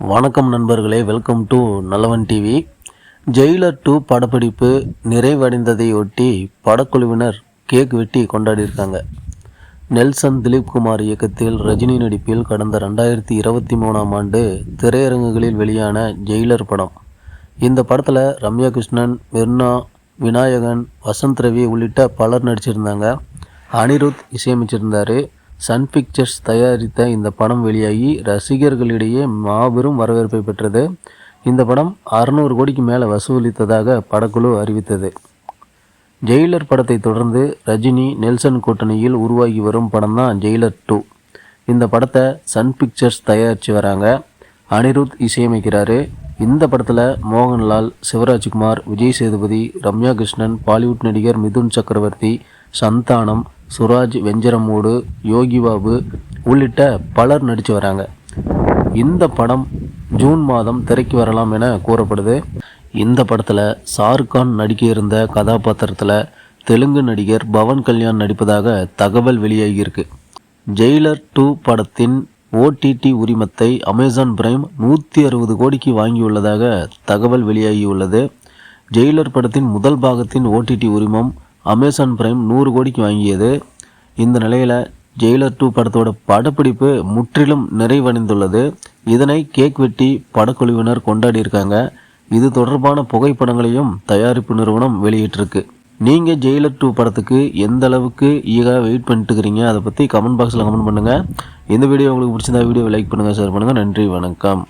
வணக்கம் நண்பர்களே, welcome to நல்லவன் டிவி. ஜெயிலர் 2 படப்பிடிப்பு நிறைவடைந்ததையொட்டி படக்குழுவினர் கேக் வெட்டி கொண்டாடியிருக்காங்க. நெல்சன் திலீப்குமார் இயக்கத்தில் ரஜினி நடிப்பில் கடந்த 2023ஆம் ஆண்டு திரையரங்குகளில் வெளியான ஜெயிலர் படம். இந்த படத்தில் ரம்யா கிருஷ்ணன், மிர்னா, விநாயகன், வசந்த் ரவி உள்ளிட்ட பலர் நடிச்சிருந்தாங்க. அனிருத் இசையமைச்சிருந்தார். சன் பிக்சர்ஸ் தயாரித்த இந்த படம் வெளியாகி ரசிகர்களிடையே மாபெரும் வரவேற்பை பெற்றது. இந்த படம் 600 கோடிக்கு மேலே வசூலித்ததாக படக்குழு அறிவித்தது. ஜெயிலர் படத்தை தொடர்ந்து ரஜினி நெல்சன் கூட்டணியில் உருவாகி வரும் படம் தான் ஜெயிலர் 2. இந்த படத்தை சன் பிக்சர்ஸ் தயாரித்து வராங்க. அனிருத் இசையமைக்கிறாரு. இந்த படத்தில் மோகன்லால், சிவராஜ்குமார், விஜய் சேதுபதி, ரம்யா கிருஷ்ணன், பாலிவுட் நடிகர் மிதுன் சக்கரவர்த்தி, சந்தானம், சுராஜ் வெஞ்சரமூடு, யோகி பாபு உள்ளிட்ட பலர் நடித்து வராங்க. இந்த படம் ஜூன் மாதம் திரைக்கு வரலாம் என கூறப்படுது. இந்த படத்தில் ஷாருக்கான் நடிக்க இருந்த கதாபாத்திரத்தில் தெலுங்கு நடிகர் பவன் கல்யாண் நடிப்பதாக தகவல் வெளியாகியிருக்கு. ஜெயிலர் 2 படத்தின் OTT உரிமத்தை அமேசான் பிரைம் 160 கோடிக்கு வாங்கியுள்ளதாக தகவல் வெளியாகியுள்ளது. ஜெயிலர் படத்தின் முதல் பாகத்தின் OTT உரிமம் அமேசான் பிரைம் 100 கோடிக்கு வாங்கியது. இந்த நிலையில் ஜெயிலர் 2 படத்தோட படப்பிடிப்பு முற்றிலும் நிறைவடைந்துள்ளது. இதனை கேக் வெட்டி படக்குழுவினர் கொண்டாடியிருக்காங்க. இது தொடர்பான புகைப்படங்களையும் தயாரிப்பு நிறுவனம் வெளியிட்டிருக்கு. நீங்கள் ஜெயிலர் 2 படத்துக்கு எந்த அளவுக்கு ஈகராக வெயிட் பண்ணிட்டு இருக்கிறீங்க, அதை பற்றி கமெண்ட் பாக்ஸில் கமெண்ட் பண்ணுங்கள். இந்த வீடியோ உங்களுக்கு பிடிச்சிருந்தா வீடியோவை லைக் பண்ணுங்கள், ஷேர் பண்ணுங்கள். நன்றி, வணக்கம்.